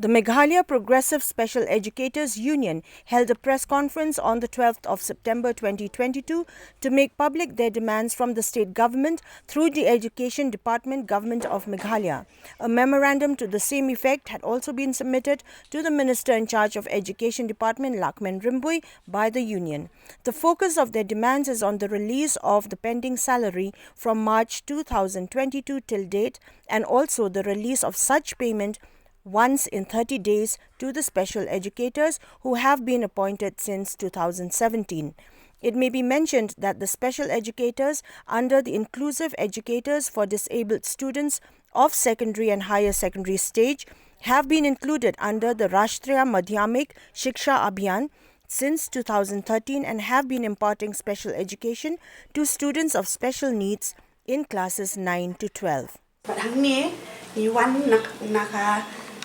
The Meghalaya Progressive Special Educators Union held a press conference on the 12th of September 2022 to make public their demands from the state government through the Education Department Government of Meghalaya. A memorandum to the same effect had also been submitted to the Minister in charge of Education Department Lahkmen Rymbui by the union. The focus of their demands is on the release of the pending salary from March 2022 till date and also the release of such payment once in 30 days to the special educators who have been appointed since 2017. It may be mentioned that the special educators under the Inclusive Educators for Disabled Students of secondary and higher secondary stage have been included under the Rashtriya Madhyamik Shiksha Abhiyan since 2013 and have been imparting special education to students of special needs in classes 9 to 12.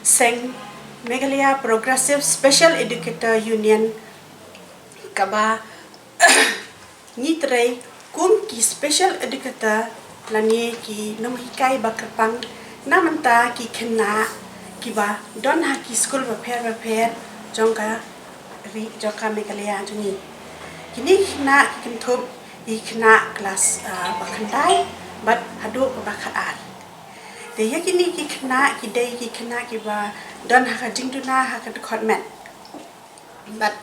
Seng Meghalaya Progressive Special Educator Union kaba nitrei kum ki special educator lani ki nomhikai bakrapang namanta ki khna kiba don ha ki school repair jongka Meghalaya juni kini khna kinthop I khna class bakhandai but hadu bakhat the yakini ki khna ki day ki khna ki ba don ha jingduna ha ka comment but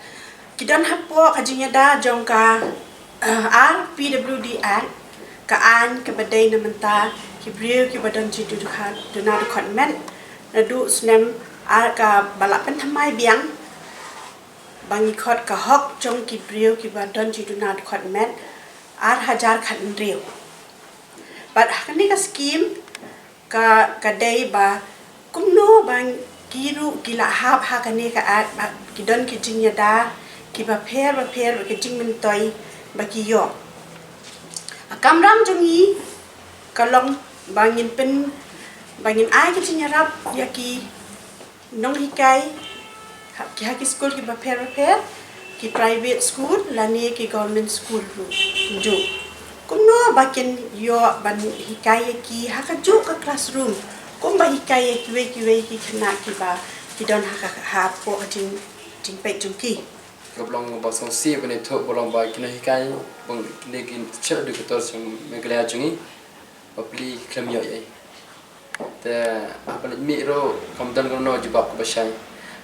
ki don ha po ka jinyada jongka PWD act ka an ka badai na manta ki brio ki badon ji du ha do na comment na du snem ka balapan thamai biang bangi khot ka hok jong ki brio ki badon ji du na comment hajar khan rio but hakani ka scheme ka day ba kumno bang kiru kila hab hakane ka kidon ki jinyada ki ba pher ki jingmin toy ba ki yo akamram jongi kalong bangin pen bangin ai ki jinyarap yaki nong hikai ki haki school ki ba pher ki private school lani ki government school ju kumno bakin yo ban hikai ki hakaju ka classroom kumba hikai ki we ki khna ki ba ki don ha po jing pe jungki goblong ba song si bane tho bolong ba kina hikai bang lekin chher du to song Meghalaya jungi papli klam yo ye te apal mi ro kamdan no jibab ko basai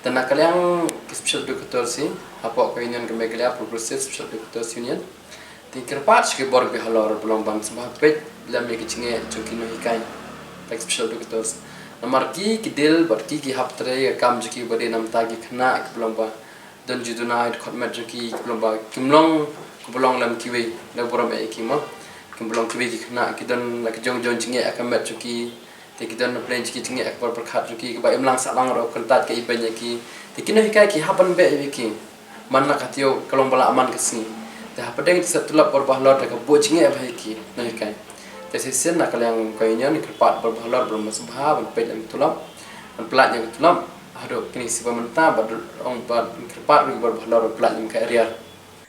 tana kalyang special educator si apo ko union ke Meghalaya Progressive Special Educators Union tingkir patch ke borg halor belum bang sembah pet lam ye kichinge choki no hikai special educators namar ki kidil barki ki haptre kam jiki bade nam tagi khna belum ba don jiduna it khotmet jiki belum ba kimlong belum lam kiwe la boram e kima kimlong kiwe ki khna ki don la jong chinge akamet jiki te ki don plan jiki chinge akbar berkhat jiki ba imlang salang ro kontat ke ibanya ki te kino hikai ki hapan be ki man na katio kalong bala aman kesini dah pedang itu setulap berbahalar dekat bocingnya apa iki naikkan. Tapi sen nak yang kayaknya ni kerpat berbahalar belum masuk bah berped yang tulap, pelat yang tulap. Aduh kini si pemerintah orang kerpat berbahalar pelat yang kaya.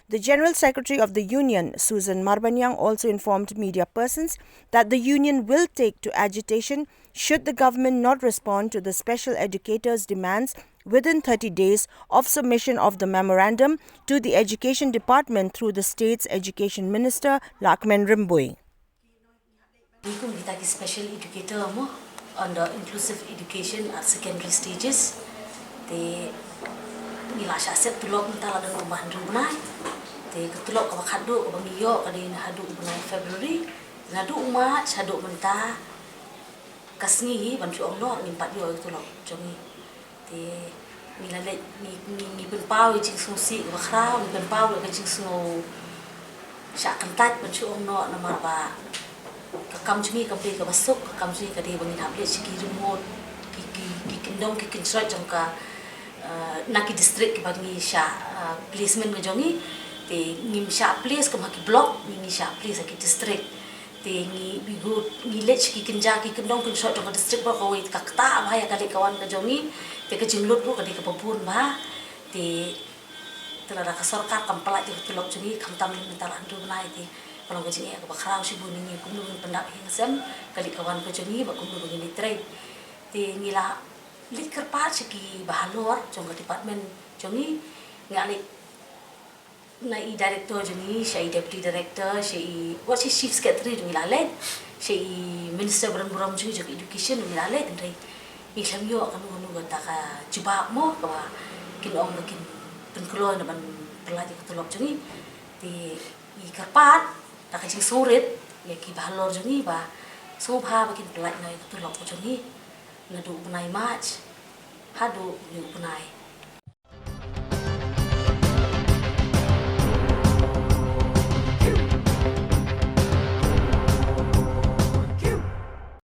The General Secretary of the Union, Susan Marbanyang, also informed media persons that the union will take to agitation should the government not respond to the special educators' demands within 30 days of submission of the memorandum to the Education Department through the state's Education Minister, Lahkmen Rymbui. Kita special educator mo on the inclusive education at secondary stages. They nila syaset tulok mentala dan rumah rumah. They tulok ke bakadu ke bangiyo ke di hadu bulan Februari. Hadu Mac hadu mentah kasngi bantu Allah nimpat yo tulok jongi. They nila let ni penpau jing susi ke bakrau ni penpau ke jing sungo syak kentat bantu Allah nama ba. Kam jungi ka pe ka basuk kam jungi ka de bangin hable siki remote ki kendong ki kinshot jongka naki district ki bangi sha placement ngajongi te ngim sha place ka maki block ngi sha place ki district te ngi bigo village ki kinja ki kendong kinshot jongka district ba ko ka kta ba ya kali kawan ka jongi te ka jinglut ro ka de ka babun ba te telara ka sarkar kam pala ti tulok jungi kam tam ni mentala andu nai te kalau kerja aku bakarau si bunyi ni, aku nunggu pendak hingsem kali kawan kerja ni, aku nunggu ni try. Ti nila lit kerpat segi bahalor jong department jongi ngali na I director jongi si deputy director si what si chief secretary jongi lalet si minister beram jongi jong education jongi lalet ndai islam yo kanu gata ka jubak mo ka kin ong makin penkeluar na ban pelajak ketolok jongi di I kerpat tak kasi surit ya ki bahalor jongi ba sobha bakin pelaj na ketolok jongi nadu bunai match hadu ni bunai